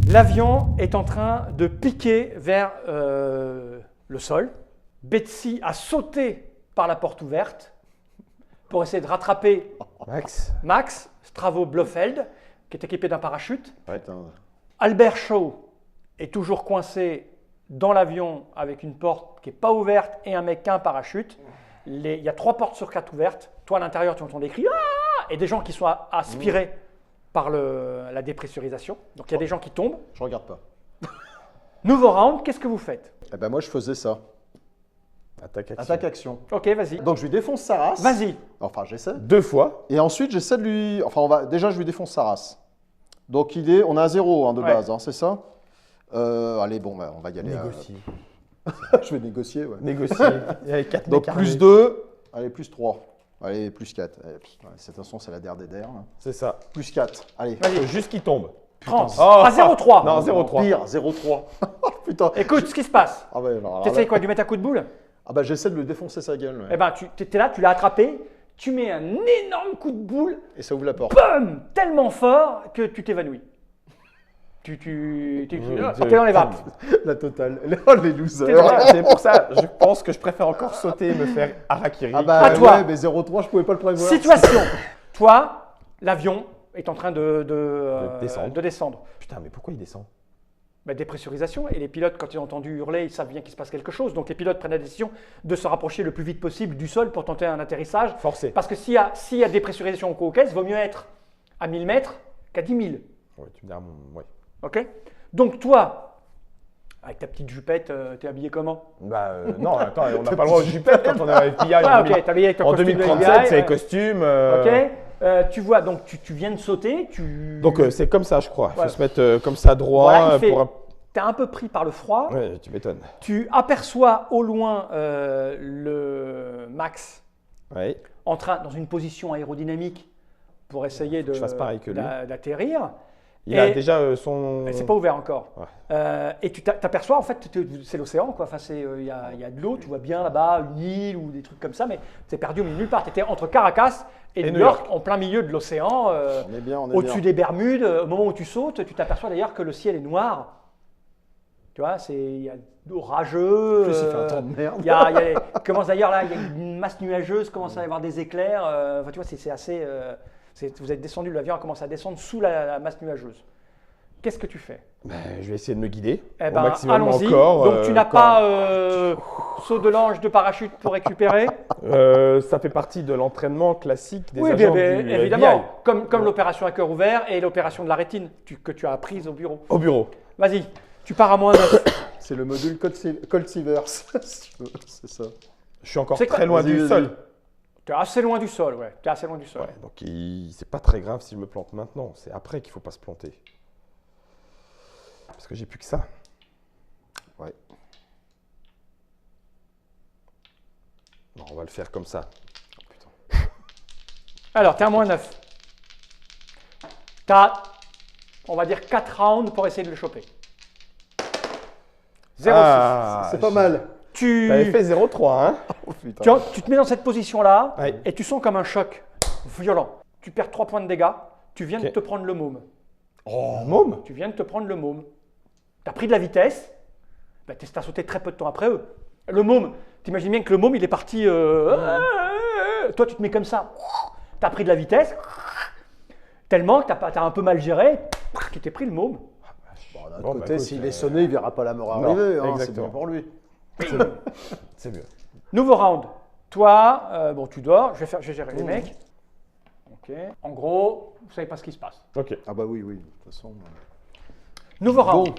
L'avion est en train de piquer vers le sol. Betsy a sauté par la porte ouverte pour essayer de rattraper Max Stravo Blofeld, qui est équipé d'un parachute. Ouais, Albert Shaw est toujours coincé dans l'avion avec une porte qui n'est pas ouverte et un mec qui a un parachute. Il y a 3 portes sur 4 ouvertes. Toi, à l'intérieur, tu entends des cris et des gens qui sont aspirés par la dépressurisation. Donc, il y a des gens qui tombent. Je regarde pas. Nouveau round, qu'est-ce que vous faites? Eh ben moi, je faisais ça. Attaque action. Attaque action. Ok, vas-y. Donc, je lui défonce sa race. Vas-y. Enfin, j'essaie. 2 fois. Et ensuite, j'essaie de lui... Enfin, déjà, je lui défonce sa race. Donc, on a un 0 de base, c'est ça? Allez, bon, on va y aller. Négocier. Je vais négocier, ouais. Négocier. Il y avait 4 Donc, plus 2. Allez, plus 3. Allez, plus 4. Allez, cette façon, c'est la der des der. C'est ça. Plus 4. Allez. Juste qu'il tombe. 30. Oh. À 0,3. Non, 0,3. Pire, 0,3. Putain. Écoute, ce qui se passe. Ah ouais, alors T'essayes là- quoi, de lui mettre un coup de boule? Ah bah, j'essaie de lui défoncer sa gueule. Ouais. Eh ben, tu étais là, tu l'as attrapé, tu mets un énorme coup de boule, Et ça ouvre la porte. boum, tellement fort que tu t'évanouis. T'es dans les vapes. La totale. Oh, les losers. T'es dans- C'est pour ça, je pense que je préfère encore sauter et me faire harakiri. Ah bah, À toi. ouais, mais 0,3, je pouvais pas le prévoir. Situation. Toi, l'avion est en train de descendre. Putain, mais pourquoi il descend? Bah, dépressurisation. Et les pilotes, quand ils ont entendu hurler, ils savent bien qu'il se passe quelque chose. Donc les pilotes prennent la décision de se rapprocher le plus vite possible du sol pour tenter un atterrissage. Forcé. Parce que s'il y a dépressurisation au caisse, il vaut mieux être à 1000 mètres qu'à 10 000. Ouais, tu me dis, ouais. Ok. Donc toi, avec ta petite jupette, t'es habillé comment? Bah non, attends, on n'a pas le droit aux jupettes quand on est à FBI. Ah, ok, t'es habillé avec ton En costume de 2037, FBI, c'est les costumes. Ok. Tu vois, donc tu viens de sauter. Donc c'est comme ça, je crois. Il Ouais. faut se mettre comme ça droit. Voilà, pour... T'es un peu pris par le froid. Ouais, tu m'étonnes. Tu aperçois au loin le Max Ouais. en train, dans une position aérodynamique pour essayer que je fasse pareil que lui. d'atterrir. Il a Et- déjà son. C'est pas ouvert encore. Ouais. Et tu t'aperçois, en fait, c'est l'océan, quoi. Enfin, il y a de l'eau, tu vois bien là-bas une île ou des trucs comme ça, mais t'es perdu au milieu de nulle part. Tu étais entre Caracas et New York, en plein milieu de l'océan, On est bien, on est au-dessus bien. des Bermudes. Au moment où tu sautes, tu t'aperçois d'ailleurs que le ciel est noir. Tu vois, il y a de l'eau rageux. En plus, il fait un temps de merde. Commence d'ailleurs là, il y a une masse nuageuse, commence à y avoir des éclairs. Enfin, tu vois, c'est assez. Vous êtes descendu, l'avion a commencé à descendre sous la masse nuageuse. Qu'est-ce que tu fais? Je vais essayer de me guider Eh au ben, maximum allons-y. encore. Donc tu n'as pas saut de l'ange de parachute pour récupérer? Ça fait partie de l'entraînement classique des Oui, agents bien, du évidemment. FBI. Comme l'opération à cœur ouvert et l'opération de la rétine que tu as apprise au bureau. Au bureau. Vas-y, tu pars à moins 9. C'est le module Colt Sievers. C'est ça. Je suis encore C'est très quoi? loin Vas-y, du vas-y. sol. Tu es assez loin du sol, ouais. Tu es assez loin du sol. Ouais, donc c'est pas très grave si je me plante maintenant. C'est après qu'il faut pas se planter. Parce que j'ai plus que ça. Ouais. Non, on va le faire comme ça. Alors, tu es à moins 9. Tu as, on va dire, 4 rounds pour essayer de le choper. 0,6. C'est pas mal. T'avais fait 0,3, hein? Oh, putain. Tu te mets dans cette position-là Ouais. et tu sens comme un choc violent. Tu perds 3 points de dégâts. Tu viens de Ok. te prendre le môme. Oh, môme? Tu viens de te prendre le môme. Tu as pris de la vitesse. Tu as sauté très peu de temps après eux. Le môme, t'imagines bien que le môme, il est parti. Toi, tu te mets comme ça. Tu as pris de la vitesse. Tellement que tu as un peu mal géré. Tu t'es pris le môme. Bon, d'un Bon, bah, côté, écoute, s'il est sonné, il verra pas la mort non, arriver. Hein, c'est exactement. bien pour lui. C'est mieux. Nouveau round. Toi, bon, tu dors. Je vais gérer les mecs. Ok. En gros, vous savez pas ce qui se passe. Ok. Ah bah oui, oui. De toute façon. Nouveau round. Bon.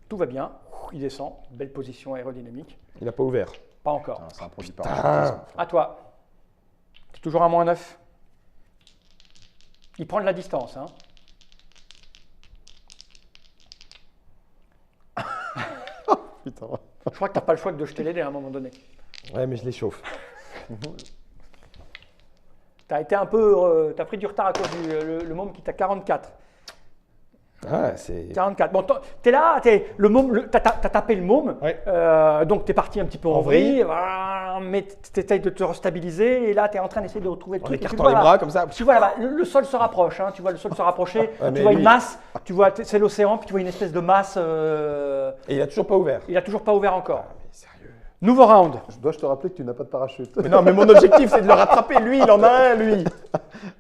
Tout va bien. Il descend. Belle position aérodynamique. Il n'a pas ouvert. Pas encore. Putain, c'est un produit parachutisme. À toi. Tu es toujours à moins 9. Il prend de la distance. Hein. Putain. Je crois que tu n'as pas le choix que de jeter les dés à un moment donné. Ouais, mais je l'échauffe. Tu as été un peu. Tu as pris du retard à cause du le môme qui t'a 44. Ah, c'est. 44. Bon, t'es là, le môme, t'as tapé le môme, Ouais. donc t'es parti un petit peu en vrille, voilà, mais t'essayes de te restabiliser et là t'es en train d'essayer de retrouver le En truc. Et tu écartant vois les là- bras comme ça. Tu vois là-bas, le sol se rapproche, hein, tu vois le sol se rapprocher, Ouais, tu mais vois une lui- masse, tu vois, c'est l'océan, puis tu vois une espèce de masse, Et il a toujours pas ouvert. il a toujours pas ouvert encore. Ah, mais sérieux. Nouveau round. Dois-je te rappeler que tu n'as pas de parachute? Mais non, mais mon objectif, c'est de le rattraper. Lui, il en a un, lui.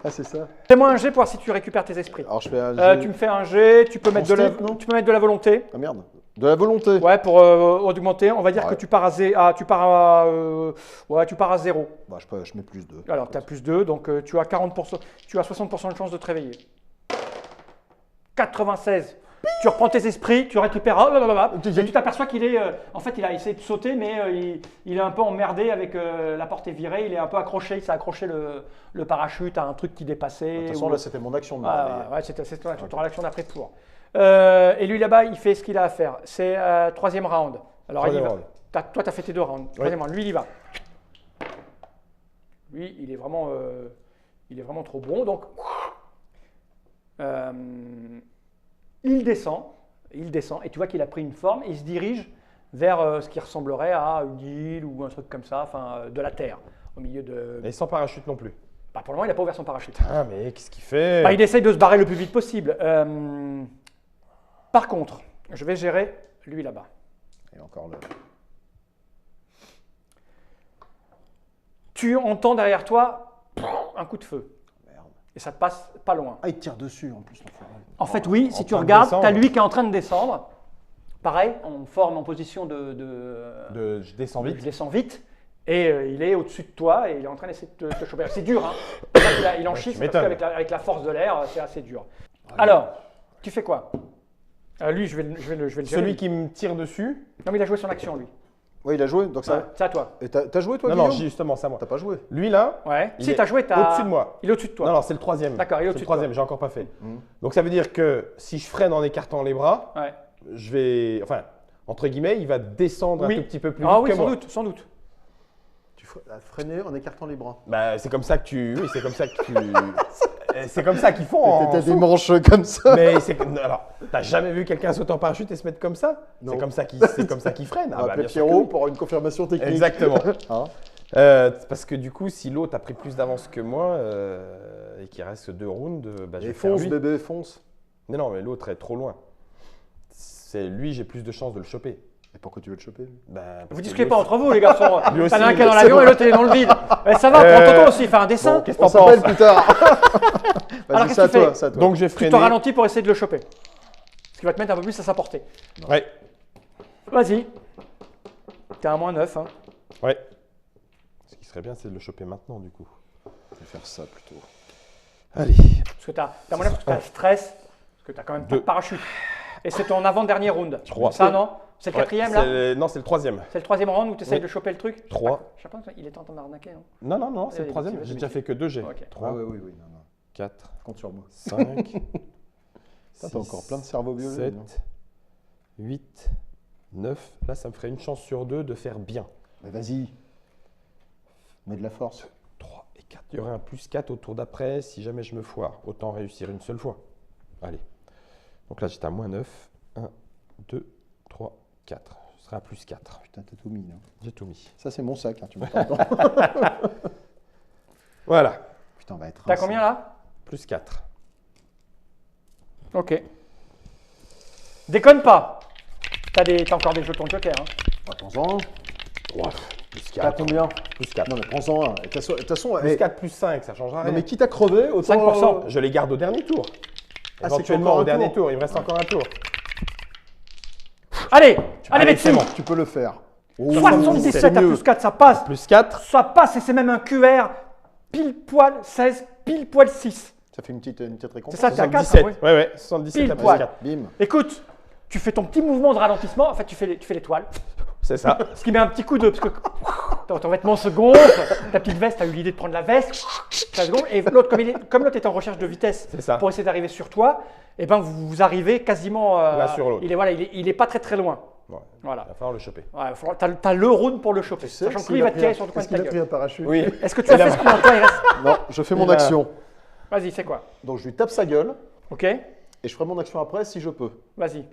Ah, c'est ça. Fais-moi un jet pour voir si tu récupères tes esprits. Alors, je fais un jet. Tu me fais un jet, tu peux mettre de la, stick, non tu peux mettre de la volonté. Ah merde. De la volonté. Ouais, pour augmenter, on va dire Ouais. que tu pars à, tu pars à 0. Bah, je mets plus 2. Alors, tu as plus 2, donc tu as 40%, tu as 60% de chance de te réveiller. 96. Tu reprends tes esprits, tu récupères, et tu t'aperçois qu'il est, en fait, il a essayé de sauter, mais il est un peu emmerdé avec la porte est virée, il est un peu accroché, il s'est accroché le parachute à un truc qui dépassait. De toute façon, ou- là, c'était mon action de me Ah, réveiller. ouais, c'est ton action. Tu auras l'action d'après tour. Et lui là-bas, il fait ce qu'il a à faire. C'est troisième round. Alors, Troisième il y va. round. Toi, tu as fait tes 2 rounds. Troisième round. Lui, il y va. Lui, il est vraiment trop bon. Donc, il descend. Et tu vois qu'il a pris une forme et il se dirige vers ce qui ressemblerait à une île ou un truc comme ça, enfin, de la terre, au milieu de. Et sans parachute non plus. Bah, pour le moment, il n'a pas ouvert son parachute. Ah, mais qu'est-ce qu'il fait? Bah, il essaye de se barrer le plus vite possible. Par contre, je vais gérer lui là-bas. Et encore le. Tu entends derrière toi un coup de feu. Merde. Et ça te passe pas loin. Ah, il tire dessus en plus, l'enfoiré. En fait, oui, si en tu train de regardes, descendre. tu as lui qui est en train de descendre. Pareil, on forme en position Je descends je vite. descends vite. Et il est au-dessus de toi et il est en train d'essayer de te choper. C'est dur, hein. Là, il en chie, tu parce m'étonnes. qu'avec la force de l'air, c'est assez dur. Alors, tu fais quoi? Lui, je vais le gérer. Celui qui me tire dessus. Non, mais il a joué son action, lui. Oui, il a joué, donc ça. Ouais, c'est à toi. Et t'as joué, toi, Non, non, Guillaume justement, c'est à moi. T'as pas joué. Lui, là, Ouais. Il Si, est t'as joué, au-dessus de moi. Il est au-dessus de toi. Non, non, c'est le troisième. D'accord, il est C'est au-dessus le de toi. troisième, j'ai encore pas fait. Mhm. Donc ça veut dire que si je freine en écartant les bras, Ouais. je vais, enfin, entre guillemets, il va descendre Oui. un tout petit peu plus vite Ah oui, que sans moi. doute, sans doute. Tu freiner en écartant les bras. Bah, c'est comme ça que tu, oui, c'est comme ça que tu, c'est comme ça qu'ils font en T'as des saut. manches comme ça. Mais c'est que, alors, t'as jamais vu quelqu'un sauter en parachute et se mettre comme ça? Non. C'est comme ça qu'ils freinent. On Ah, va bah, appeler bien sûr que Pierrot oui. pour une confirmation technique. Exactement. Hein Parce que du coup, si l'autre a pris plus d'avance que moi et qu'il reste 2 rounds, bah, je Et vais faire fonce, lui. bébé, fonce. Mais non, mais l'autre est trop loin. C'est lui, j'ai plus de chances de le choper. Et pourquoi tu veux le choper lui Bah, parce Vous que discutez lui pas aussi- entre vous, les garçons. Lui aussi, T'en as un qui est il dans est- l'avion et l'autre il est dans le vide. Eh, ça va, prends Toto aussi, fais un dessin. Bon, qu'est-ce On que t'en s'appelle penses? plus tard. Alors, Vas-y, qu'est-ce c'est à que tu toi, fais c'est à toi. Donc, j'ai Tu freiné. te ralentis pour essayer de le choper. Ce qui va te mettre un peu plus à sa portée. Ouais, Vas-y. T'es à -9. Hein. ouais. Ce qui serait bien, c'est de le choper maintenant, du coup. Je vais faire ça plutôt. Allez. Parce que t'as -9 parce que t'as le stress. Parce que t'as quand même pas de Deux. parachute. Et c'est ton avant-dernier round. 3. Ça, non? C'est le quatrième, là? Non, c'est le troisième. C'est le troisième round où tu essayes Oui. de choper le truc? 3. Je sais pas, il était en train d'arnaquer, non? Non, non, non, c'est Allez, le troisième. vas-y, J'ai vas-y, déjà vas-y. fait que 2 jets. Ok. 3, Ah oui, non, non. 4, Compte sur moi. 5, Ça, t'as encore plein de cerveaux violets. 7, 8, 9. Là, ça me ferait une chance sur 2 de faire bien. Mais vas-y. Mets de la force. 3 et 4. Il y aurait un plus 4 au tour d'après si jamais je me foire. Autant réussir une seule fois. Allez. Donc là, j'étais à -9. 1, 2, 3, 4. Ce serait un plus 4. Putain, t'as tout mis là. J'ai tout mis. Ça, c'est mon sac, hein, tu m'entends. Voilà. Putain, on va être. T'as rincé. combien, là? Plus 4. Ok. Déconne pas. T'as encore des jetons joker. Hein. Attends-en. Plus T'as 4. combien Plus 4. Non, mais prends-en un. Et De toute façon, Plus eh, 4, plus 5, ça changera non, rien. mais quitte à crever, autant. 5%. Je les garde au dernier tour. Ah, c'est Éventuellement encore un au dernier tour. tour. Il me reste encore un tour. Allez, Allez, mets c'est dessus. bon. Tu peux le faire. Oh, 77 c'est à mieux. plus 4, ça passe. Plus 4. Ça passe et c'est même un QR pile poil 16, pile poil 6. Ça fait une petite récompense. C'est ça, t'es à 4. 77. Hein, Ouais, ouais. 77 Pile à plus poil. 4. Bim. Écoute, tu fais ton petit mouvement de ralentissement, en fait tu fais l'étoile, C'est ça. ce qui met un petit coup de... Parce que ton vêtement se gonfle, ta petite veste, tu as eu l'idée de prendre la veste, ça se gonfle, et l'autre, comme l'autre est en recherche de vitesse C'est ça. pour essayer d'arriver sur toi, et ben vous arrivez quasiment... L'un sur l'autre. Il est pas très très loin. Ouais. Voilà. Il va falloir le choper. Ouais, t'as le round pour le choper, sachant que lui il va te tirer sur le coin Est-ce de ta qu'il a pris gueule. un parachute? Oui. Est-ce que tu as fait ce qu'il en toi, il reste... Non, je fais mon Il a- action. Vas-y, c'est quoi? Donc je lui tape sa gueule Ok. Et je ferai mon action après si je peux. Vas-y.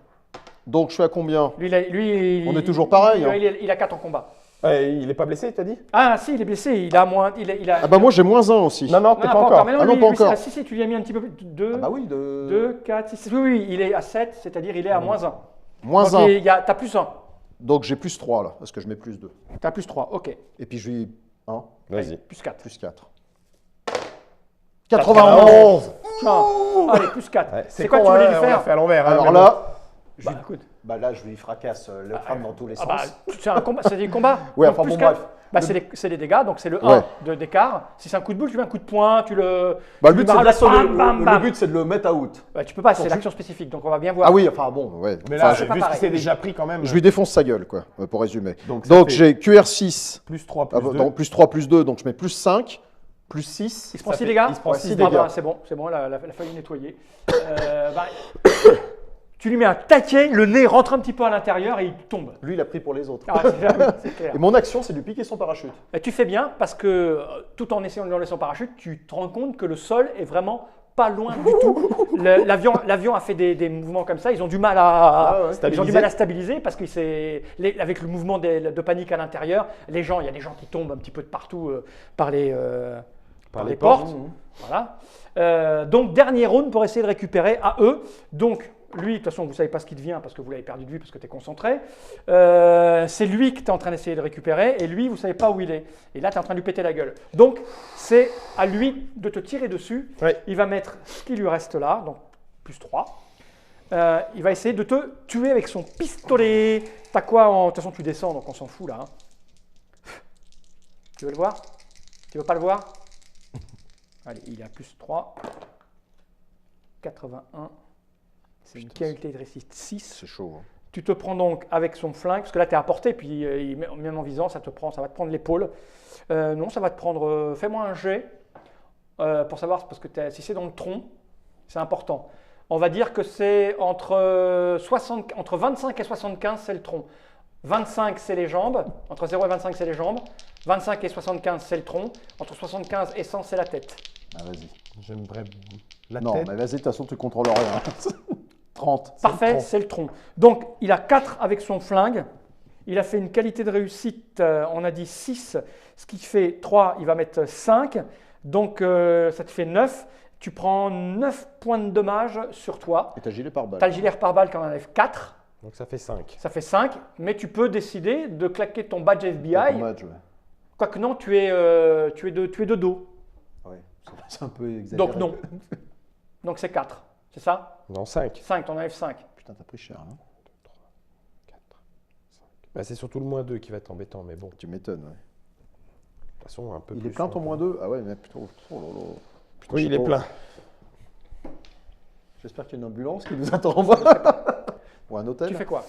Donc je suis à combien? Lui, On est toujours pareil, hein. Il a 4 en combat. Il est pas blessé, tu as dit? Ah si, il est blessé. Il a moins. Il a, Ah bah moi j'ai -1 aussi. Non, t'es non, pas encore. Mais non, Ah non, lui, pas lui, encore. Si, tu lui as mis un petit peu plus. 2, Ah bah oui, de... 2, 4, 6. Oui, il est à 7, c'est-à-dire il est à -1. -1. Donc t'as +1. Donc j'ai +3 là, parce que je mets +2. T'as +3, ok. Et puis je lui... 1, Vas-y. +4. +4. 91. Allez, +4. Ouais, c'est quoi que tu voulais lui On l'a faire? fait à l'envers. hein, Alors mais là, Écoute. bah là je lui fracasse le crâne dans tous les sens. C'est un combat, c'est des combats. Ouais, Donc, enfin bon, +4, bref. bah, c'est les dégâts, donc c'est le Ouais. 1 d'écart. Si c'est un coup de boule, tu mets un coup de poing, tu le. Bah, tu le lui but c'est de barres l'assommer. bam, bam, Le bam. but c'est de le mettre out. Bah, tu peux pas, c'est l'action spécifique, donc on va bien voir. Ah oui, enfin bon, ouais. Mais Enfin, là, c'est pas vu ce pareil. qu'il s'est déjà pris quand même. je lui défonce sa gueule, quoi, pour résumer. Donc, ça Donc fait j'ai QR6, +3, +2. donc +3, +2, donc je mets +5, +6. Il se prend Ça 6 fait- dégâts. il se prend six Ah dégâts. bah, c'est bon, la feuille est nettoyée. Bah, tu lui mets un taquet, le nez rentre un petit peu à l'intérieur et il tombe. Lui il a pris pour les autres. Ah, c'est clair. Et mon action c'est de lui piquer son parachute. Et tu fais bien parce que tout en essayant de lui enlever son parachute, tu te rends compte que le sol est vraiment pas loin du tout. L'avion a fait des mouvements comme ça. Ils ont du mal Ah ouais. ils ont du mal à stabiliser parce que avec le mouvement de panique à l'intérieur, il y a des gens qui tombent un petit peu de partout par les portes. Voilà. Donc dernier round pour essayer de récupérer à eux. Donc lui, de toute façon, vous ne savez pas ce qui devient parce que vous l'avez perdu de vue parce que tu es concentré. C'est lui que tu es en train d'essayer de récupérer et lui, vous ne savez pas où il est. Et là, tu es en train de lui péter la gueule. Donc, c'est à lui de te tirer dessus. Ouais. Il va mettre ce qui lui reste là, donc +3. Il va essayer de te tuer avec son pistolet. T'as quoi de toute façon, tu descends, donc on s'en fout là. Hein. Tu veux le voir? Tu veux pas le voir? Allez, il est à +3. 81. C'est une qualité de réussite 6. C'est chaud. Hein. Tu te prends donc avec son flingue, parce que là tu es à portée, puis même en visant, ça va te prendre l'épaule. Non, ça va te prendre. Fais-moi un jet pour savoir, parce que si c'est dans le tronc, c'est important. On va dire que c'est entre 25 et 75, c'est le tronc. 25, c'est les jambes. Entre 0 et 25, c'est les jambes. 25 et 75, c'est le tronc. Entre 75 et 100, c'est la tête. Ah vas-y. J'aimerais la Non, tête. mais vas-y, de toute façon tu contrôles rien. 30. Parfait, c'est le tronc. Donc, il a 4 avec son flingue. Il a fait une qualité de réussite, on a dit 6, ce qui fait 3, il va mettre 5. Donc, ça te fait 9. Tu prends 9 points de dommage sur toi. Et t'as gilet pare-balles. Tu as le gilet pare-balles qui en enlève 4. Donc ça fait 5. Ça fait 5. Mais tu peux décider de claquer ton badge FBI. Ton badge, ouais. Quoique non, tu es de dos. Ouais, c'est un peu exagéré. Donc, non. Donc, c'est 4. C'est ça? Non, 5. 5, tu en enlèves 5. Putain, t'as pris cher, hein. 4, 5. Bah, c'est surtout le -2 qui va être embêtant, mais bon. Tu m'étonnes, ouais. De toute façon, un peu Il plus. est plein ton -2? Ah ouais, mais plutôt. Oh là là. Putain, Oui, je il sais est pas. plein. J'espère qu'il y a une ambulance qui nous attend. Ou un hôtel. Tu fais quoi?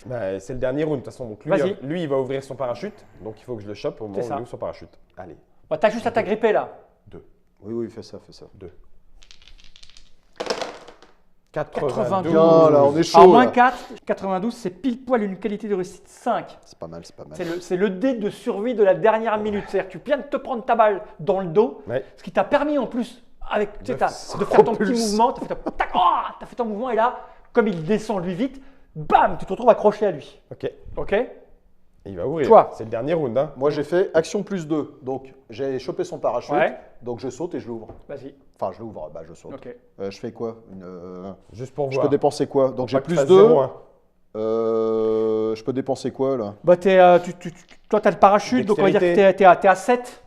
Bah, c'est le dernier round, de toute façon. Donc Vas-y. lui, il va ouvrir son parachute. Donc il faut que je le chope au moment C'est où ça. il ouvre son parachute. Allez, Bah, tu as juste à t'agripper là. 2. Oui, fais ça, fais ça. 2. 92. Bien, là, on est chaud. Alors, moins là. 4, 92, c'est pile poil une qualité de réussite 5. C'est pas mal, c'est pas mal. C'est le dé de survie de la dernière minute. C'est-à-dire que tu viens de te prendre ta balle dans le dos, Ouais. ce qui t'a permis en plus avec, tu sais, De de faire ton petit propulse. mouvement. Tu as fait ton mouvement et là, comme il descend lui vite, bam, tu te retrouves accroché à lui. Ok. Ok? Et il va ouvrir. Toi. C'est le dernier round. Hein. Moi, j'ai fait action +2. Donc, j'ai chopé son parachute. Ouais. Donc, je saute et je l'ouvre. Vas-y. Enfin, je l'ouvre, bah, je saute. Ok. Je fais quoi Juste pour Je voir. peux dépenser quoi? Donc, j'ai Pas que tu fasses +2. 0, hein. Je peux dépenser quoi, là? Bah, toi, tu as le parachute, donc on va dire que Dextérité. tu es à 7.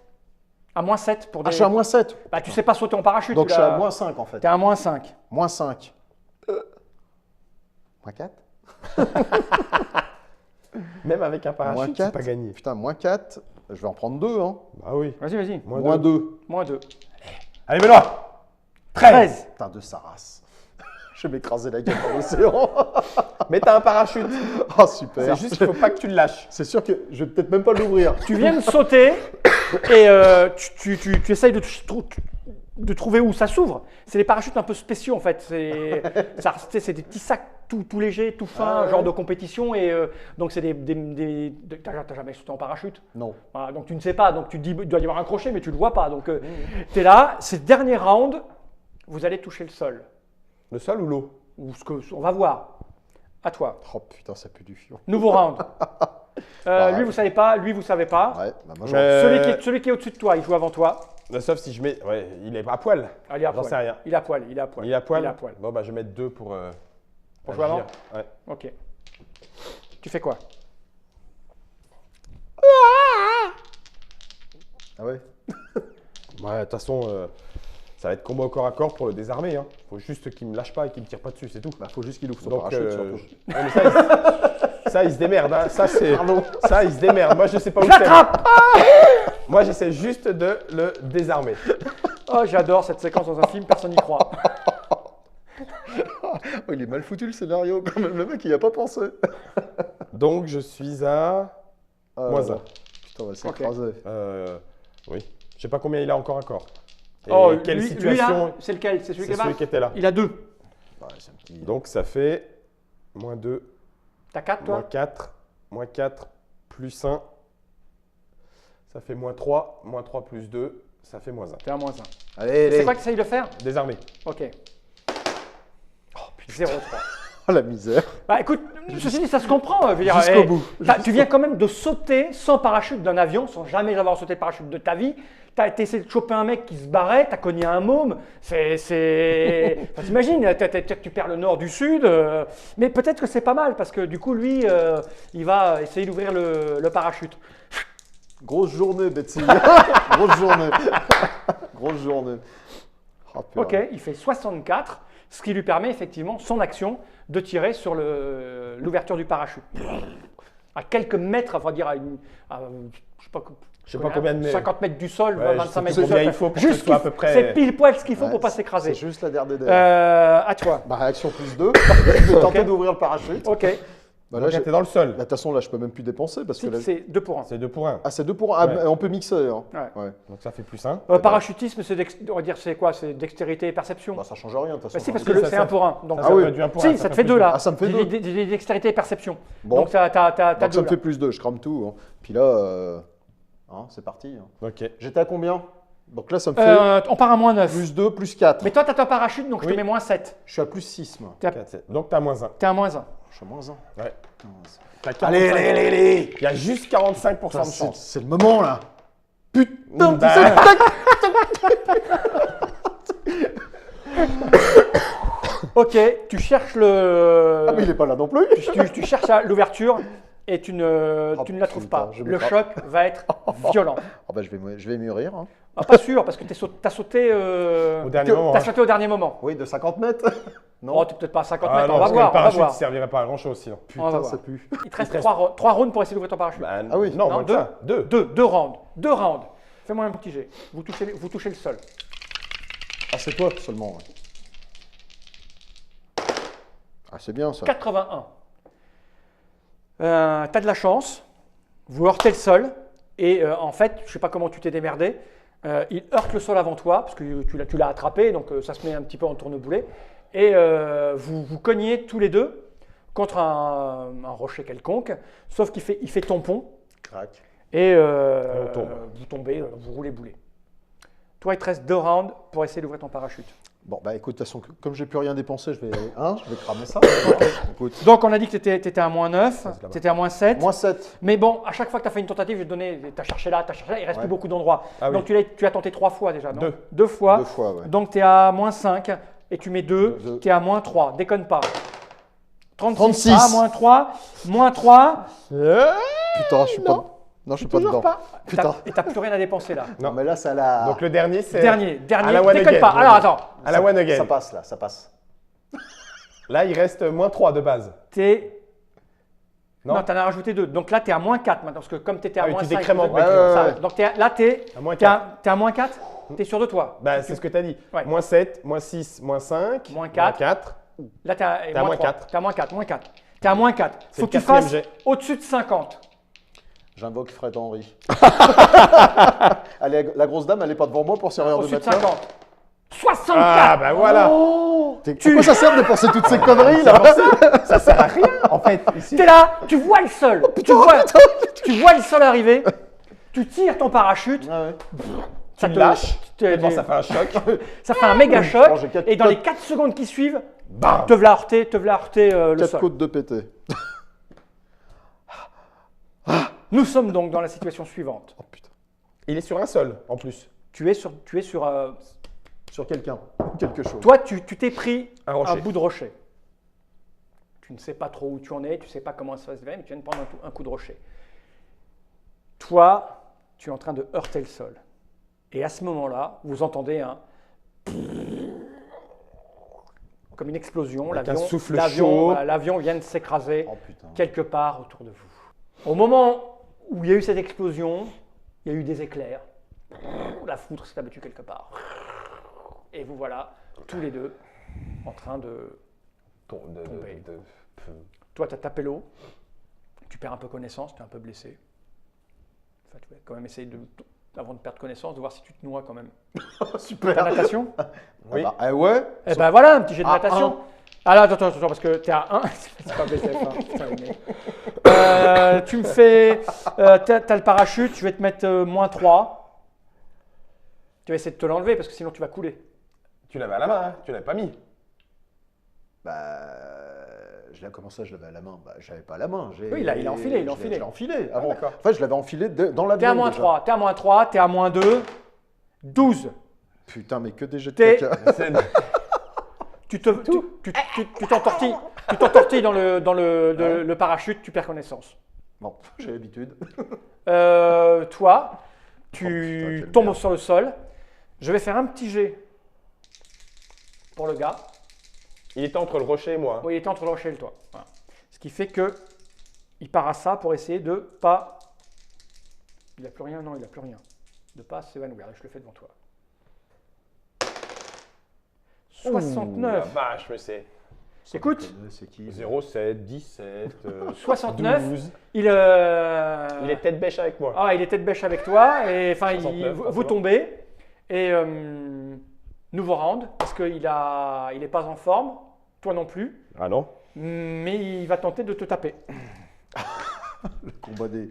À moins 7 pour des. Ah, je suis à -7. Bah, tu sais pas sauter en parachute. Donc, tu je suis l'as- à -5, en fait. T'es à moins 5. -5. -4 Même avec un parachute, c'est -4. pas gagné. Putain, -4. Je vais en prendre 2, hein. Bah oui. Vas-y. -2. Moins 2. Allez, Benoît. 13. Putain, de sa race. Je vais m'écraser la gueule dans l'océan. Mais t'as un parachute. Oh, super. C'est juste qu'il faut pas que tu le lâches. C'est sûr que je vais peut-être même pas l'ouvrir. Tu viens de sauter et tu essayes de trouver où ça s'ouvre. C'est des parachutes un peu spéciaux en fait. C'est des petits sacs tout légers, tout fins, Ah ouais. genre de compétition. Et donc c'est t'as jamais sauté en parachute? Non. Voilà, donc tu ne sais pas. Donc tu te dis il doit y avoir un crochet, mais tu ne le vois pas. Donc tu es là. C'est le dernier round. Vous allez toucher le sol. Le sol ou l'eau? Ou ce que, on va voir. À toi. Oh putain, ça pue du fion. Nouveau round. Ouais. Lui, vous savez pas. Lui, vous savez pas. Ouais, bah moi, Celui qui est au-dessus de toi, il joue avant toi. Sauf si je mets. Ouais, il est à poil. Ah, il est à J'en poil. sais rien. Il est à poil. Il est à poil. Il est à poil. Il est à poil. Bon, bah, je vais mettre 2 pour. Pour jouer avant. agir. Ouais. Ok. Tu fais quoi? Ah ouais. Ouais, de toute façon, ça va être combat au corps à corps pour le désarmer. Hein. Faut juste qu'il me lâche pas et qu'il me tire pas dessus, c'est tout. Bah, faut juste qu'il ouvre son Donc, parachute, surtout. ouais, mais ça, il se démerde. Hein. Ça, Pardon. ça, il se démerde. Moi, je sais pas où J'attrape. Moi, j'essaie juste de le désarmer. Oh, j'adore cette séquence dans un film, personne n'y croit. Oh, il est mal foutu le scénario quand même, le mec il a pas pensé. Donc, je suis à moins 1. Putain, on va s'écraser. Oui. Je sais pas combien il a encore à corps. Et Oh, quelle lui, situation là, c'est lequel? C'est celui qui c'est est bas. celui qui était là. Il a 2. Ouais, c'est un petit... Donc, ça fait moins 2, T'as 4, moins toi? 4, moins 4, plus 1. Ça fait moins 3 plus 2, ça fait moins 1. T'es à moins 1. Allez, C'est allez. quoi que tu essayes de faire? Désarmé. Ok. Oh, putain. 0-3. Oh, la misère. Bah écoute, ceci dit, ça se comprend. Je veux dire, Jusqu'au bout. Tu viens quand même de sauter sans parachute d'un avion, sans jamais avoir sauté de parachute de ta vie. Tu as essayé de choper un mec qui se barrait, tu as cogné un môme. Enfin, t'imagines, tu perds le nord du sud. Mais peut-être que c'est pas mal, parce que du coup, lui, il va essayer d'ouvrir le parachute. Grosse journée, Betsy. Grosse journée. Grosse journée. Oh, purée. Ok, il fait 64, ce qui lui permet effectivement, son action, de tirer sur l'ouverture du parachute. À quelques mètres, on va dire je sais pas combien de mètres. 50 mètres du sol, Ouais, 25 je mètres sais du combien sol. il faut pour que Juste ce soit à peu près- C'est pile poil ce qu'il faut Ouais, pour pas s'écraser. C'est juste la dernière des À toi. Bah, réaction plus 2. Je vais tenter d'ouvrir le parachute. Ok. Bah, Donc, là, là, t'es dans le sol. de toute façon, là, je peux même plus dépenser parce que là... C'est 2 pour 1. C'est 2 pour 1. Ah, c'est 2 pour 1. Ouais. On peut mixer. Hein. Ouais. Ouais. Donc, ça fait plus 1. Parachutisme, on va dire c'est quoi? C'est dextérité et perception. Bah, ça change rien, de toute façon. Bah, si, parce Si, que ça, c'est ça- 1 pour 1. Donc, ça, Ah oui. fait du 1 pour si, 1, ça te fait plus 2 là. Ah, ça me fait J'ai deux. des dextérité et perception. Bon. Donc, t'as Donc, 2 ça me fait là. plus 2. Je crame tout. Hein. Puis là, hein, c'est parti. Hein. Ok. J'étais à combien? Donc là, ça me fait On part à moins 9. plus 2, plus 4. Mais toi, t'as ton parachute, donc je te Oui. mets moins 7. Je suis à plus 6, moi. T'es à, 4, 7. Donc, t'as moins 1. t'es à moins 1. Je suis à moins 1. Ouais. T'as 45. Allez, allez, allez, allez. Il y a juste 45% de chance. C'est le moment, là. Putain, Bah, Ok, tu cherches le. Ah, mais il est pas là non plus. tu cherches l'ouverture et tu ne la trouves putain, pas. je me Le frappe. choc va être violent. Ah bah, je vais mûrir. Hein. Ah, pas sûr, parce que t'as sauté. Au dernier moment, T'as hein. sauté au dernier moment. Oui, de 50 mètres. Non. Oh, t'es peut-être pas à 50 Ah mètres, non, on va parce que voir. le On va parachute ne voir. servirait pas à grand chose sinon. on va Putain, voir. ça pue. Il te reste 3 rounds pour essayer d'ouvrir ton parachute. Bah, Ah oui. Non, Non, moins que ça. 2. 2 rounds. 2 rounds. Fais-moi un petit jet. Vous touchez le sol. Ah, c'est toi seulement. Ouais. Ah, c'est bien ça. 81. T'as de la chance. Vous heurtez le sol. Et en fait, je ne sais pas comment tu t'es démerdé. Il heurte le sol avant toi, parce que tu l'as attrapé, donc ça se met un petit peu en tourneboulet. Et vous cognez tous les deux contre un rocher quelconque, sauf qu'il fait tampon. Crac. Et on tombe. vous tombez, vous roulez boulet. Toi, il te reste 2 rounds pour essayer d'ouvrir ton parachute. Bon, bah écoute, de toute façon, comme j'ai plus rien dépensé, je vais cramer ça. Écoute. Donc, on a dit que tu étais à moins 9, c'est là-bas. tu étais à moins 7. Moins 7. Mais bon, à chaque fois que tu as fait une tentative, je vais te donner, tu as cherché là, il reste Ouais. plus beaucoup d'endroits. Ah oui. Donc, tu as tenté 3 fois déjà, non? 2. 2 fois. 2 fois, ouais. Donc, tu es à moins 5 et tu mets 2, Deux. tu es à moins 3. Déconne pas. 36. Ah, moins 3. Moins 3. Putain, je suis pas. Non, je suis pas dedans. Putain. Et tu n'as plus rien à dépenser là. Non, mais là, ça la. Donc le dernier, c'est. Dernier. À la one Déconne again. pas. Alors, attends. À la one again. Ça passe là, ça passe. Là, il reste moins 3 de base. Non, Non. tu en as rajouté 2. Donc là, tu es à moins 4 maintenant. Parce que comme tu étais à Ah oui, moins tu 5. décrémentes. Ouais, ouais, ouais. Donc là, tu es À moins à 4. moins 4. Tu es sûr de toi. Bah, c'est ce que tu as dit. Ouais. Moins 7, moins 6, moins 5, Moins 4. 4. Là, tu es à à moins 3. 4. Tu es à moins 4. Moins 4. Tu es à moins 4. C'est Faut le que tu quatrième fasses jet. au-dessus de 50. J'invoque Fred Henry. Allez, la grosse dame, elle est pas devant moi pour servir de Au-dessus de médecin. 50. 64. Ah, bah voilà. Pourquoi ça sert de penser toutes ces conneries là? Ça sert à rien, en fait. Ici. Tu es là, tu vois le sol. tu vois le sol arriver. Tu tires ton parachute. Ah ouais. Ça Tu te lâches. te- Bon, ça fait un choc. ça fait un méga choc. Bon, j'ai quatre- Et dans les 4 secondes qui suivent, Bam. Te v'là heurté, le 4 sol. côtes de pété. Nous sommes donc dans la situation suivante. Oh putain. Il est sur un sol, en plus. Tu es sur Sur quelqu'un. Quelque chose. toi, tu t'es pris Un rocher. un bout de rocher. Tu ne sais pas trop où tu en es, tu ne sais pas comment ça va se faire, mais tu viens de prendre un coup de rocher. Toi, tu es en train de heurter le sol. Et à ce moment-là, vous entendez un comme une explosion. Avec un L'avion, souffle l'avion, chaud. voilà, l'avion vient de s'écraser Oh putain. quelque part autour de vous. Au moment où il y a eu cette explosion, il y a eu des éclairs. La foudre s'est abattue quelque part. Et vous voilà, tous les deux, en train de... Tomber. Toi, tu as tapé l'eau, tu perds un peu connaissance, tu es un peu blessé. Enfin, tu vas quand même essayer, avant de perdre connaissance, de voir si tu te noies quand même. Super. Ta natation? Oui. Ah, bah, eh ouais. Eh ben voilà, un petit jet de À natation. un. Ah là, attends, parce que t'es à 1. C'est pas BTF, hein. Putain, mais... tu me fais... t'as le parachute, je vais te mettre -3. Tu vas essayer de te l'enlever parce que sinon tu vas couler. Tu l'avais à la main, hein. Tu l'avais pas mis. Bah, comment ça, je l'avais à la main? Bah, je l'avais pas à la main. Oui, il a enfilé, il a enfilé. Je l'ai enfilé avant. d'accord. En fait, je l'avais enfilé dans l'avion. T'es à déjà. -3, t'es à -3, t'es à -2. 12. Putain, mais que des jets de T'es- caca. C'est- Tu t'entortilles dans le parachute, tu perds connaissance. Bon, j'ai l'habitude. Toi, Oh, tu putain, quelle tombes merde. sur le sol. Je vais faire un petit jet pour le gars. Il était entre le rocher et moi. Oui, il était entre le rocher et le toit. Voilà. Ce qui fait que il part à ça pour essayer de pas. Il n'a plus rien, non, il n'a plus rien. De pas s'évanouir. Je le fais devant toi. 69. La vache, mais c'est Écoute, C'est qui? 0, 7, 17, 69. 12. Il Il est tête bêche avec moi. Ah, il est tête bêche avec toi. Et enfin, 69, vous forcément. tombez. Et nouveau round parce qu'il il est pas en forme. Toi non plus. Ah non? Mais il va tenter de te taper. Le combat des.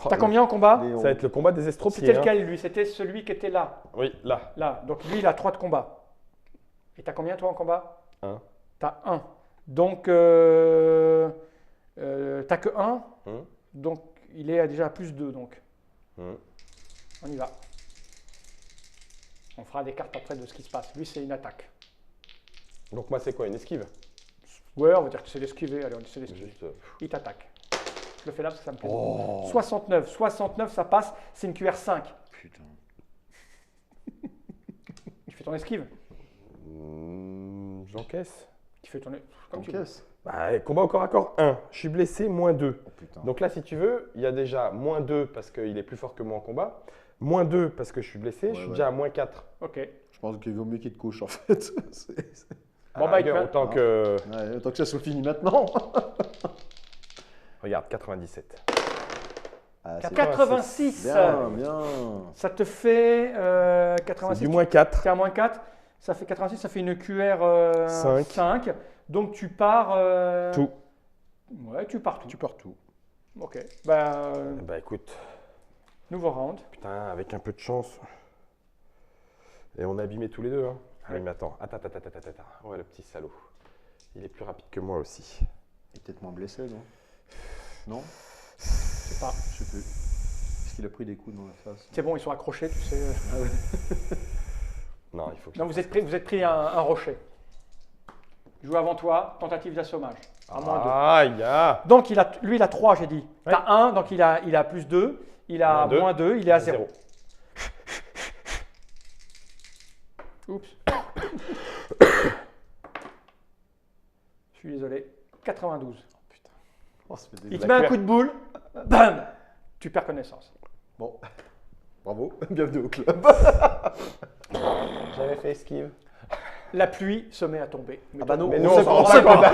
T'as combien en combat? les- Ça va être le combat des estropiés. C'était hein. lequel lui? C'était celui qui était là. Oui, là. Là. Donc lui, il a 3 de combat. Et t'as combien toi en combat? 1. T'as 1. Donc t'as que 1. Donc il est déjà à +2 donc. On y va. On fera des cartes après de ce qui se passe. Lui, c'est une attaque. Donc moi, c'est quoi? Une esquive? Ouais, on va dire que c'est l'esquiver. Allez, on dit c'est l'esquiver. Juste. Il t'attaque. Je le fais là parce que ça me plaît. Oh. 69. 69, ça passe. C'est une QR5. Putain. Tu fais ton esquive. J'encaisse. Tu fais ton comme tu veux. Encaisse. Bah, combat au corps à corps 1. Je suis blessé, -2. Oh putain. Donc là, si tu veux, il y a déjà -2 parce qu'il est plus fort que moi en combat. -2 parce que je suis blessé. Je suis déjà à -4. Ok. Je pense qu'il vaut mieux qu'il te couche en fait. À Bon, la bah, rigueur, il- autant que. Ouais, autant que ça soit fini maintenant. Regarde, 97. Ah, c'est 86. bien. Ça te fait C'est 86. du -4. T'es à -4. Ça fait 86. Ça fait une QR 5. 5. Donc tu pars. Tout. Ouais, tu pars tout. Tu pars tout. Ok. Bah, Bah écoute, nouveau round. putain, avec un peu de chance. Et on est abîmés tous les deux. Hein. Ah oui, Ouais. mais attends. Ouais, le petit salaud. Il est plus rapide que moi aussi. Il est peut-être moins blessé, non? Non? Je sais pas. Je sais plus. Est-ce qu'il a pris des coups dans la face? C'est bon, ils sont accrochés, tu sais. Non, il faut que Non, vous êtes pris un rocher. Joue avant toi, tentative d'assommage. À -2. Aïe, ah. Donc lui, il a 3, j'ai dit. Ouais. T'as 1, donc il a +2. Il a -2, il est à 0. Oups. Je suis désolé. 92. Oh, ça fait des Il te blagues. met un coup de boule. Bam. Tu perds connaissance. Bon. Bravo. Bienvenue au club. J'avais fait esquive. La pluie se met à tomber. Ah bah non, Mais on nous, on sait s'en pas. rend pas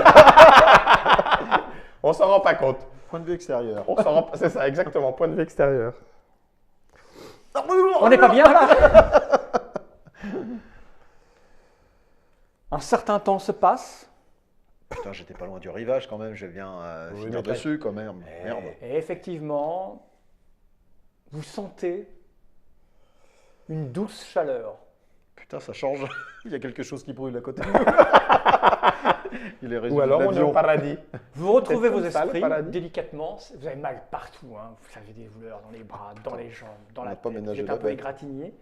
compte. On s'en rend pas compte. Point de vue extérieur. C'est ça, exactement. Point de vue extérieur. On n'est pas bien là. Un certain temps se passe. Putain, j'étais pas loin du rivage quand même. Je viens Oui, finir mais dessus quand même. Merde. Et effectivement, vous sentez une douce chaleur Putain, ça change. Il y a quelque chose qui brûle à côté de nous. Il est Ou alors on est au l'avion. paradis. Vous retrouvez Peut-être vos comme ça, le esprits paradis. délicatement. Vous avez mal partout. Hein. Vous avez des douleurs dans les bras, dans les jambes, dans On la n'a pas tête. Vous ménagé êtes la un peu bête. égratigné.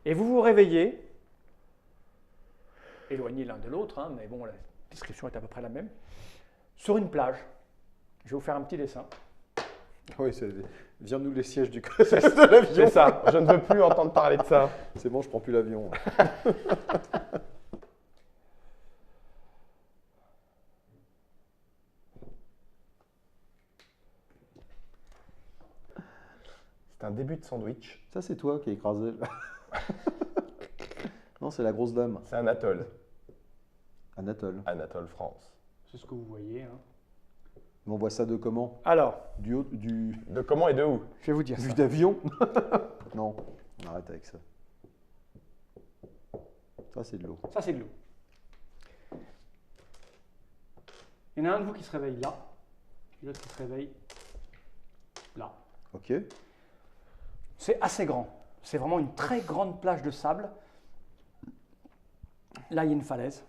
Et vous vous réveillez, éloignés l'un de l'autre, hein, mais bon, la description est à peu près la même, sur une plage. Je vais vous faire un petit dessin. Oui, viens-nous les sièges du côté de l'avion. C'est ça, je ne veux plus entendre parler de ça. C'est bon, je prends plus l'avion. C'est un début de sandwich. Ça, c'est toi qui as écrasé. là. Non, c'est la grosse dame. C'est un atoll. Anatole. Anatole France. C'est ce que vous voyez. Hein. Mais on voit ça de comment? Alors, Du haut, du De comment et de où? je vais vous dire vue ça. d'avion? Non, on arrête avec ça. Ça, c'est de l'eau. Ça, c'est de l'eau. Il y en a un de vous qui se réveille là, et l'autre qui se réveille là. Ok. C'est assez grand. C'est vraiment une très grande plage de sable. Là, il y a une falaise.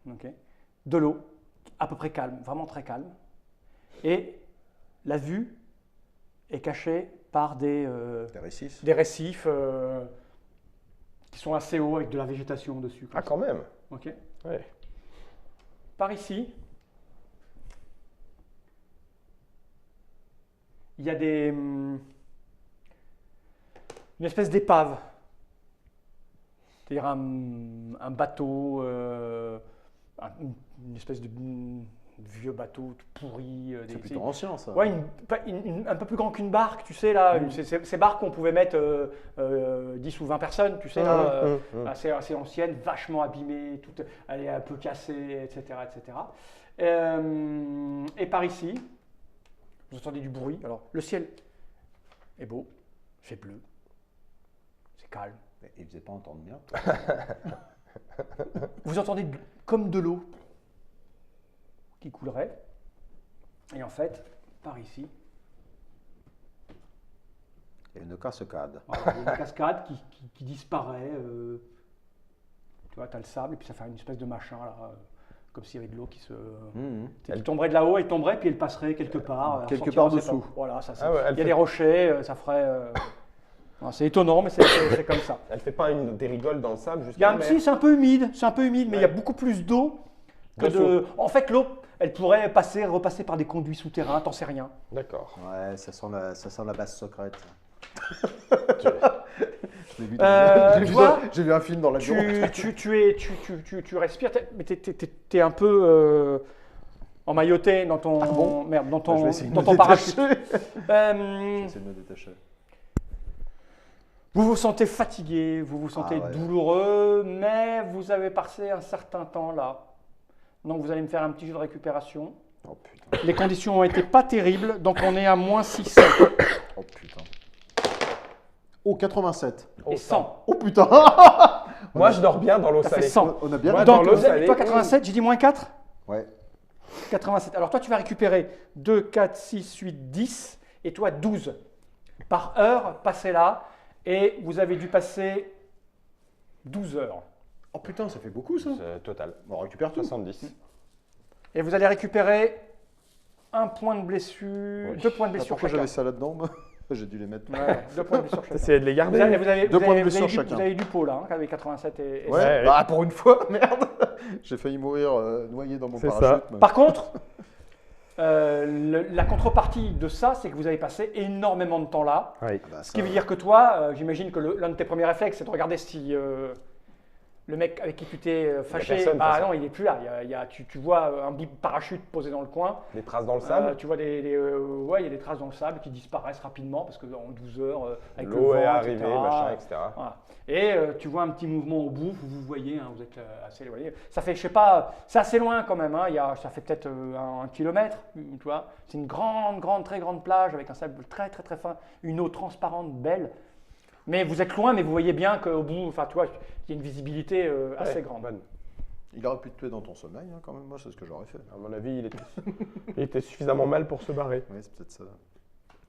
Ok. De l'eau, à peu près calme, vraiment très calme. Et la vue est cachée par des récifs qui sont assez hauts avec de la végétation dessus. Ah, quand même. Ok. Ouais. Par ici, il y a une espèce d'épave. C'est-à-dire un bateau, une espèce de vieux bateau tout pourri. C'est plutôt ancien, ça. Ouais, un peu plus grand qu'une barque, tu sais, là. Ces barques qu'on pouvait mettre 10 ou 20 personnes, tu sais, là, assez anciennes, vachement abîmées, elle est un peu cassée, etc. etc. Et par ici, vous entendez du bruit. Alors, le ciel est beau, c'est bleu, c'est calme. Mais il faisait pas entendre bien. Vous entendez comme de l'eau qui coulerait. Et en fait, par ici, Il y a une cascade. voilà, il y a une cascade qui disparaît. Tu vois, tu as le sable et puis ça fait une espèce de machin là, comme s'il y avait de l'eau qui se. Elle tomberait de là-haut, elle tomberait puis elle passerait quelque part. Quelque sortira, part on sait pas. dessous. Voilà, ça, Ah ouais, il y a des rochers, ça ferait. Non, c'est étonnant, mais c'est comme ça. Elle fait pas des rigoles dans le sable Il y jusqu'à a un petit, c'est un peu humide, mais il y a beaucoup plus d'eau que de. En fait, l'eau, elle pourrait repasser par des conduits souterrains, t'en sais rien. D'accord. Ouais, ça sent la base secrète. J'ai vu un film dans l'avion. Tu respires, mais t'es un peu emmailloté dans ton, Je vais essayer de me ton parachute. détacher. Euh, J'essaie de me détacher. Vous vous sentez fatigué, vous vous sentez ouais. douloureux, mais vous avez passé un certain temps là. Donc vous allez me faire un petit jeu de récupération. Oh putain. Les conditions ont été pas terribles, donc on est à moins 600 Oh putain. Oh, 87. et 100. Oh putain. Moi, je dors bien dans l'eau Ça fait salée. 100. On a bien Moi, réduit. dans Donc, l'eau vous avez- salée, toi 87, j'ai dit moins 4 Ouais. 87. Alors toi, tu vas récupérer 2, 4, 6, 8, 10 et toi 12 par heure passé là. Et vous avez dû passer 12 heures. Oh putain, ça fait beaucoup ça. Total. On récupère tout. 70. Et vous allez récupérer un point de blessure, Oui. 2 points de blessure Pourquoi chacun. j'avais ça là-dedans moi J'ai dû les mettre. Ouais, 2 points de blessure chacun. Essayez de les Vous garder. avez, Deux points de vous blessure avez chacun. Vous avez du pot là, avec 87 et Ouais. 100. Ouais. Bah pour une fois, merde. J'ai failli mourir noyé dans mon C'est parachute. ça. mais- Par contre, la contrepartie de ça, c'est que vous avez passé énormément de temps là. Oui. Ah bah, Ce qui veut dire que toi, j'imagine que l'un de tes premiers réflexes, c'est de regarder si le mec avec qui tu t'es fâché, personne, de bah toute façon. non, il est plus là. Tu vois un bip parachute posé dans le coin. Des traces dans le sable. Tu vois ouais, il y a des traces dans le sable qui disparaissent rapidement parce que en 12 heures, avec le L'eau vent, est arrivée, etc., machin, etc. voilà. Et tu vois un petit mouvement au bout, vous voyez, hein, vous êtes assez éloigné. Ça fait, je sais pas, c'est assez loin quand même. Hein, ça fait peut-être 1 kilomètre, tu vois. C'est une très grande plage avec un sable très fin, une eau transparente, belle. Mais vous êtes loin, mais vous voyez bien qu'au bout, enfin, tu vois, il y a une visibilité assez Ouais, grande. bonne. Il aurait pu te tuer dans ton sommeil, hein, quand même. Moi, c'est ce que j'aurais fait. À mon avis, il était suffisamment mal pour se barrer. Oui, c'est peut-être ça.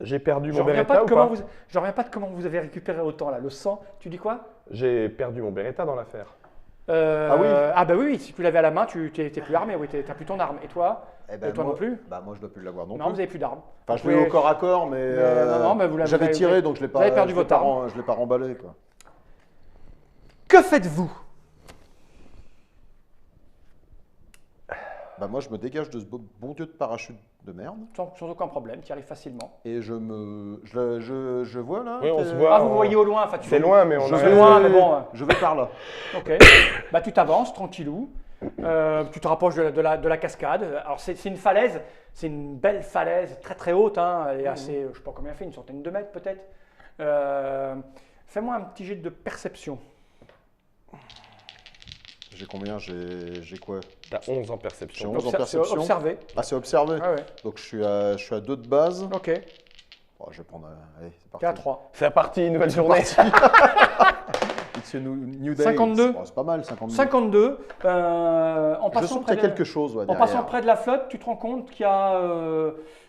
J'ai perdu Je mon reviens Beretta ou pas je reviens pas de comment vous avez récupéré autant là. Le sang, tu dis quoi? J'ai perdu mon Beretta dans l'affaire. Ah oui. Ah bah oui, si tu l'avais à la main, tu t'es plus armé, oui, t'as plus ton arme. Et toi? Eh Et toi moi, non plus? Bah moi je dois plus l'avoir non, Non, plus. vous avez plus d'armes. Enfin je Vous l'ai eu au pouvez- corps à corps, mais non, mais vous l'avez- j'avais vous tiré avez- donc je l'ai vous pas. avez perdu je l'ai votre pas arme. je l'ai pas remballé quoi. Que faites-vous? Bah moi je me dégage de ce bon Dieu de parachute de merde Sans aucun problème, tu y arrives facilement. et je vois là. Oui, on que- se voit. Ah, vous voyez au loin, enfin tu C'est loin, mais on Je a. C'est vais, loin, mais bon, je vais par là. Ok. Bah, tu t'avances tranquillou. Tu te rapproches de la cascade. Alors, c'est une falaise. C'est une belle falaise, très très haute. Hein. Elle est assez, je sais pas combien elle fait, une centaine de mètres peut-être. Fais-moi un petit jet de perception. J'ai combien? J'ai quoi? T'as 11 en perception. J'ai 11 en C'est perception. observé. Ah c'est observé. Ouais, ouais. Donc je suis à 2 de base. Ok. Oh, je vais prendre. Allez c'est parti. T'es à 3. C'est parti, nouvelle journée. It's a new day. 52. C'est pas mal 52. 52. En Je passant sens qu'il près y a de- quelque chose ouais, En derrière. passant près de la flotte, tu te rends compte qu'il y a,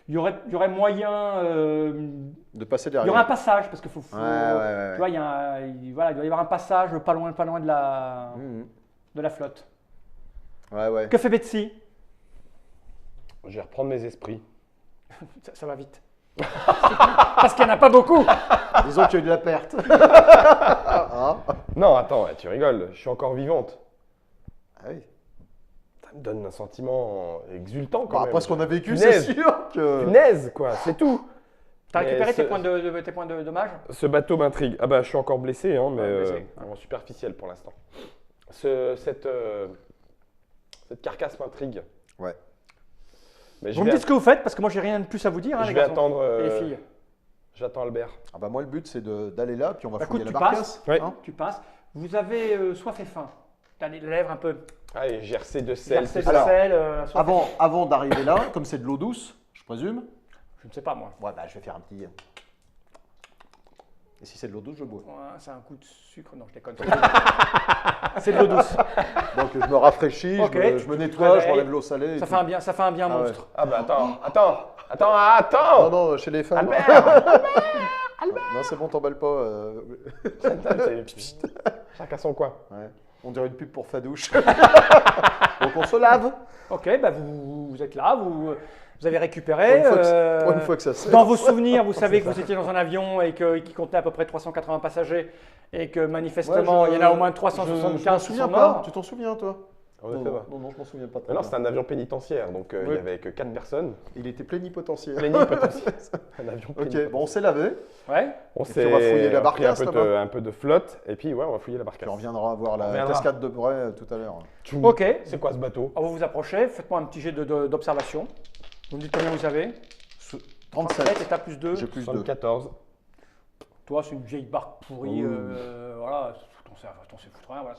il y aurait moyen, De passer il y aurait un derrière. passage parce qu'il faut, Ouais. tu vois, voilà, il doit y avoir un passage pas loin de Mhm. la flotte. Ouais. Que fait Betsy? Je vais reprendre mes esprits. Ça va vite. Parce qu'il n'y en a pas beaucoup. Disons qu'il y a eu de la perte. Ah Non, attends, tu rigoles, je suis encore vivante. oui. Ça me donne un sentiment exultant quand Bah, même. après ce qu'on a vécu, Punaise. c'est sûr que. Punaise, quoi, c'est tout. T'as Mais récupéré ce- tes points de dommage? Ce bateau m'intrigue. Ah bah, je suis encore blessé, hein, mais blessé. vraiment superficiel pour l'instant. Cette carcasse m'intrigue. Ouais. Mais je Vous me vais, dites ce que vous faites parce que moi j'ai rien de plus à vous dire, hein, je les vais garçons attendre. et les filles. J'attends Albert. Ah bah moi le but c'est d'aller là puis on va Bah, fouiller écoute, la tu barcasse. Ouais. hein. Tu passes. Vous avez soif et faim. T'as les lèvres un peu Allez, GRC de sel. versées tout de ça. Alors, sel. Soif et faim. Avant d'arriver là, comme c'est de l'eau douce, je présume. Je ne sais pas moi. Ouais bah je vais faire un petit. Et si c'est de l'eau douce, je bois. Ouais, c'est un coup de sucre. Non, je déconne. C'est de l'eau douce. Donc je me rafraîchis, Ok, je me tu te nettoie, je réveilles. m'enlève l'eau salée. et Ça tout. fait un bien Ah ouais. monstre. Ah bah attends. Non, chez les femmes. Albert. Non, c'est bon, t'emballes pas. Chacun son coin. Ouais. On dirait une pub pour Fadouche. Donc on se lave. Ok, bah vous êtes là, vous avez récupéré. Une fois que ça sert. Dans vos souvenirs, vous savez que vous étiez dans un avion et qui contenait à peu près 380 passagers et que manifestement Ouais, il y en a au moins je m'en 375 qui souviens sont pas. morts. Tu t'en souviens, toi? En effet, Non, ouais. non, je m'en souviens pas très Mais non, bien. c'est un avion pénitentiaire, donc il Ouais. n'y avait que 4 personnes. Il était plénipotentiaire. Plénipotentiaire. Un avion Ok, plénipotentiaire. bon, on s'est lavé. Ouais. On puis on va fouiller la pris un barcasse, peu, là-bas. un peu de flotte, et puis ouais, on va fouiller la Puis barcasse. on reviendra voir On la reviendra. cascade de Bray tout à l'heure. Tchoum. Ok. C'est quoi ce bateau? Alors, vous vous approchez, faites-moi un petit jet d'observation. Vous me dites combien vous avez? 37. et t'as plus 2. J'ai plus de. 74. Toi, c'est une vieille barque pourrie. Ouh. Voilà, t'en sais foutre rien. Voilà,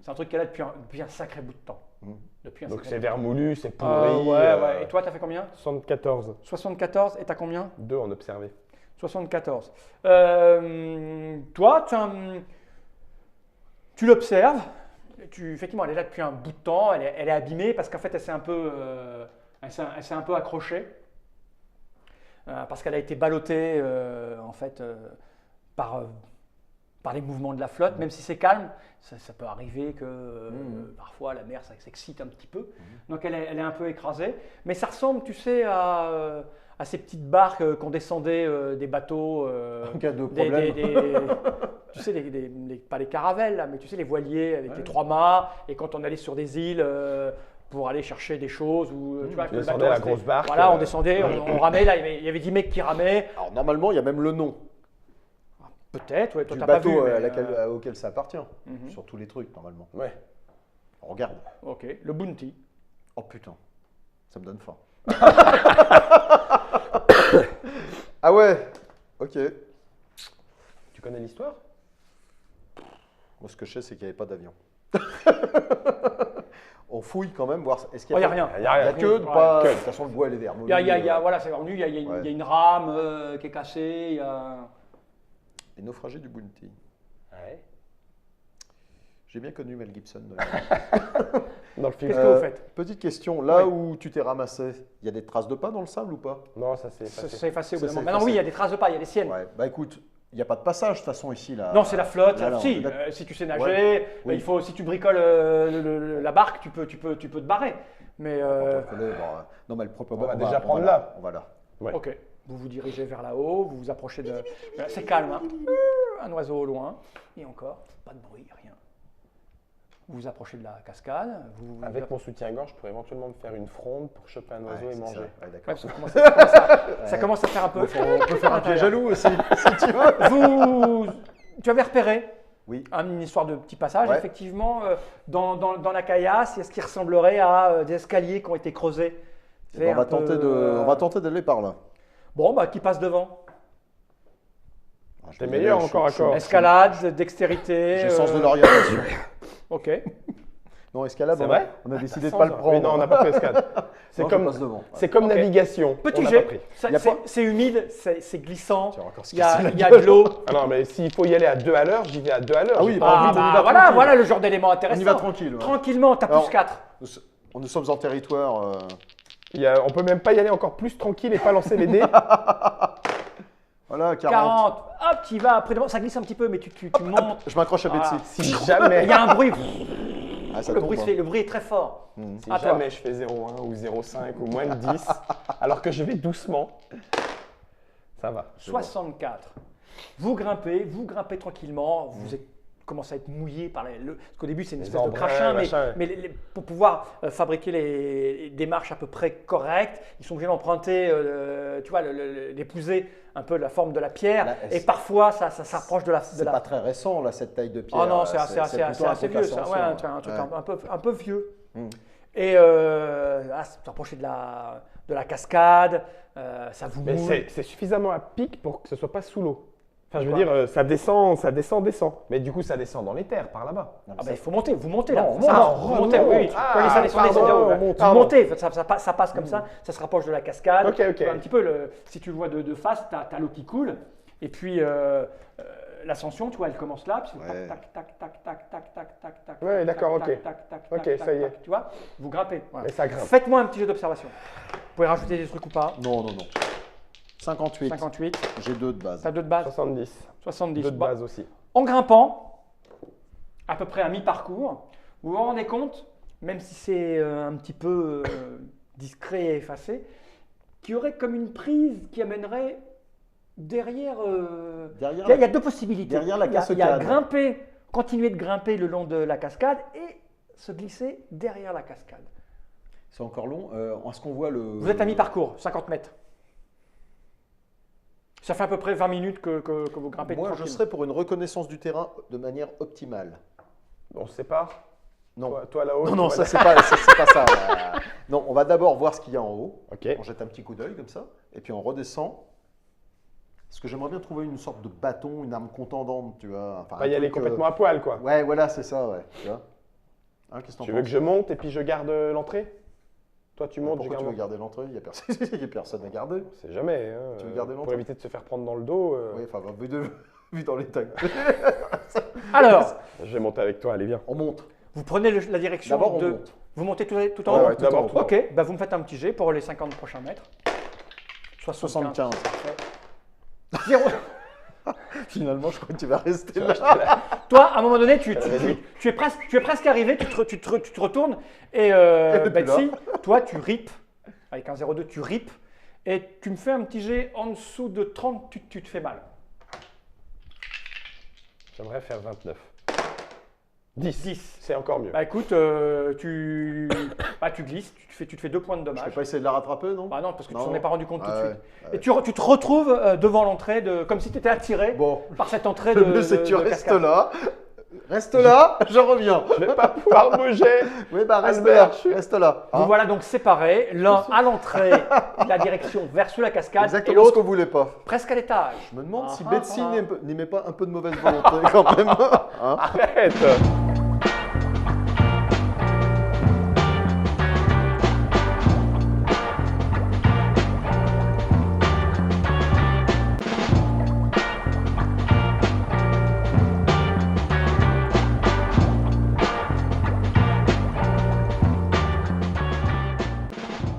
c'est un truc qu'elle a depuis un sacré bout de temps. Mm. Depuis un Donc sacré c'est bout de temps. vermoulu, c'est pourri. Ouais. Et toi, t'as fait combien? 74. 74. Et t'as combien? 2 en observé. 74. Toi, tu l'observes. Effectivement, elle est là depuis un bout de temps. Elle est abîmée parce qu'en fait, elle s'est un peu accrochée. Parce qu'elle a été ballottée en fait, par les mouvements de la flotte. Même si c'est calme, ça peut arriver que parfois la mer ça s'excite un petit peu. Donc elle est un peu écrasée. Mais ça ressemble, tu sais, à ces petites barques qu'on descendait des bateaux. En cas de problème. Tu sais, pas les caravelles, là, mais tu sais, les voiliers avec les 3 mâts. Et quand on allait sur des îles pour aller chercher des choses. Ou, tu vois, que le descendait bateau la restait- grosse barque, Voilà, on descendait, on ramait. Là, il y avait 10 mecs qui ramaient. Alors normalement, il y a même le nom Peut-être, ouais, toi, du t'as pas bateau vu. mais, auquel ça appartient. Mhm. Sur tous les trucs, normalement. Ouais. On regarde. Ok, le Bounty. Oh putain, ça me donne faim. Ah ouais. Ok. Tu connais l'histoire? Moi, ce que je sais, c'est qu'il n'y avait pas d'avion. On fouille quand même, voir est-ce qu'il Il y n'y a a rien. Il n'y a Il y rien. a que de Ouais. pas. Que. De toute façon, le bois, elle est vermoulu. Voilà, c'est revenu, il y a Ouais. une rame qui est cassée. Il y a... Les naufragés du Bounty. Ouais. J'ai bien connu Mel Gibson. d'ailleurs. Dans le film. Qu'est-ce que vous faites? Petite question, là Oui. où tu t'es ramassé, il y a des traces de pas dans le sable ou pas? Non, ça c'est C'est effacé au bout Ça, d'un moment. c'est Maintenant, oui, il y a des traces de pas, il y a des siennes. Ouais, bah écoute, il n'y a pas de passage de toute façon ici là. Non, c'est la flotte. Là, Si, on est si tu sais nager, Ouais. Oui. il faut, si tu bricoles la barque, tu peux te barrer. Mais Non, mais le propre. On va déjà prendre là. On va là. Ouais. ok, vous vous dirigez vers là-haut, vous vous approchez de. C'est calme, hein. Un oiseau au loin, et encore, pas de bruit, rien. Vous vous approchez de la cascade. Avec mon soutien-gorge, je pourrais éventuellement me faire une fronde pour choper un oiseau Ouais, et c'est manger. ça. Ouais, Ouais, d'accord. parce que ça commence à faire un peu. On peut faire un piège à loup aussi, si tu veux. Tu avais repéré Oui. une histoire de petit passage, Ouais. effectivement, dans la caillasse, il y a ce qui ressemblerait à des escaliers qui ont été creusés. Eh ben, on va tenter d'aller par là. Bon, bah, qui passe devant? Je T'es vais y meilleur aller, encore à corps. Escalade, dextérité. J'ai le sens de l'orientation. Ok. Non, escalade, C'est vrai on a décidé de ne pas le Oui, prendre. non, on n'a pas pris escalade. C'est Non, je comme, passe devant. c'est comme Ok. navigation. Petit on n'a jet. pas pris. Ça- Y a pas- C'est humide, c'est glissant. Tu vas encore se Il y a, casser la il y a gueule. de l'eau. Ah non, mais s'il faut y aller à 2 à l'heure, j'y vais à 2 à l'heure. Ah oui, J'ai bah, pas Ah, envie de- on y bah, va voilà, tranquille. voilà le genre d'élément intéressant. On y va tranquille. ouais. Tranquillement, t'as Alors, plus 4. Nous sommes en territoire. on peut même pas y aller encore plus tranquille et pas lancer les dés. Voilà, 40. 40. Hop, tu y vas après devant. Ça glisse un petit peu, mais tu montes. Je m'accroche à Voilà. Betsy. Si jamais, Il y a un bruit. Ah, ça Le tombe, bruit, hein. le bruit est très fort. si À toi. jamais je fais 0,1 ou 0,5 ou moins de 10, alors que je vais doucement, ça va. 64. Vous grimpez tranquillement. Vous commencez à être mouillé par parce qu'au début, c'est une Les espèce de embruns, crachin, machin. mais pour pouvoir fabriquer des marches à peu près correctes, ils sont obligés d'emprunter, tu vois, d'épouser un peu la forme de la pierre. Là, Et parfois, ça s'approche de la. C'est pas très récent, là, cette taille de pierre. Oh non, c'est assez plutôt vieux, ça. Ouais, un truc Ouais. un peu vieux. Mm. Et s'approcher de la cascade, ça vous Mais mouille. c'est suffisamment à pic pour que ce soit pas sous l'eau. Enfin, je veux Quoi dire, ça descend. Mais du coup, ça descend dans les terres par là-bas. Ah bah, il faut monter, vous montez là. Non, on Ça, monte, vous on montez, monte. oui, oui. Ah, Quand les salles sont pardon, descendues, on ouais. monte. Vous Pardon. montez, ça passe comme ça se rapproche de la cascade. Ok, ok. Tu vois un petit peu, si tu le vois de face, tu as l'eau qui coule. Et puis l'ascension, tu vois, elle commence là. Puis c'est Ouais. tac, tac, tac, tac, tac, tac, tac, tac. Ouais, tac, d'accord, tac, ok. tac, tac, Ok, tac, ça tac, y est. tac. Tu vois, vous grimpez. Voilà. Mais ça grimpe. Faites-moi un petit jeu d'observation. Vous pouvez rajouter des trucs ou pas. Non. 58. 58. J'ai 2 de base. T'as 2 de base. 70. 70. 2 de Bah, base aussi. En grimpant, à peu près à mi-parcours, vous vous rendez compte, même si c'est un petit peu discret et effacé, qu'il y aurait comme une prise qui amènerait derrière. Derrière Il y a deux possibilités. derrière la Il y a cascade. grimper, continuer de grimper le long de la cascade et se glisser derrière la cascade. C'est encore long. Est-ce qu'on voit le. Vous êtes à mi-parcours, 50 mètres. Ça fait à peu près 20 minutes que vous grimpez. Moi, je tranquille. serais pour une reconnaissance du terrain de manière optimale. On se sépare. Non. Toi là-haut. Non, toi, ça, c'est pas ça. Non, on va d'abord voir ce qu'il y a en haut. Ok. On jette un petit coup d'œil comme ça. Et puis on redescend. Parce que j'aimerais bien trouver une sorte de bâton, une arme contendante, tu vois. Enfin, Pas un y aller truc, complètement à poil, quoi. Ouais, voilà, c'est ça, ouais. Tu vois. Hein, qu'est-ce que t'en Tu veux penses que je monte et puis je garde l'entrée? Toi, tu montes, je Pourquoi garde tu veux garder l'entrée? Il n'y a personne à garder. C'est jamais. Hein, Tu veux garder pour l'entrée? éviter de se faire prendre dans le dos. Oui, enfin, vu dans l'état. Alors, Je vais monter avec toi, allez, viens. On monte. vous prenez la direction D'abord, on de. monte. Vous montez tout en Ouais, haut. ouais, tout d'abord, en haut. tout en haut. Ok, bah vous me faites un petit jet pour les 50 prochains mètres. 75. Parfait. Zéro. Finalement, je crois que tu vas rester là. Toi, à un moment donné, tu es presque arrivé, tu te retournes et plus Betsy, toi, tu ripes, avec un 0,2, tu ripes et tu me fais un petit jet en dessous de 30, tu te fais mal. J'aimerais faire 29. 10. 10. C'est encore mieux. Bah écoute, tu glisses, tu te fais 2 points de Je dommage. peux pas essayer de la rattraper, non? Bah non, parce que tu Non. t'en es pas rendu compte tout de Ouais, suite. ouais. Et tu te retrouves devant l'entrée, comme si tu étais attiré Bon, par cette entrée le de mieux, c'est que tu de restes cascade. là. Reste là, je reviens. Je vais pas pouvoir bouger. Oui, bah reste Albert, là, reste là. Vous Hein. voilà donc séparés, l'un à l'entrée, la direction vers sous la cascade, et Exactement ce l'autre qu'on voulait pas. presque à l'étage. Je me demande si Ah, Betsy ah, n'y met pas un peu de mauvaise volonté quand même. Hein. Arrête.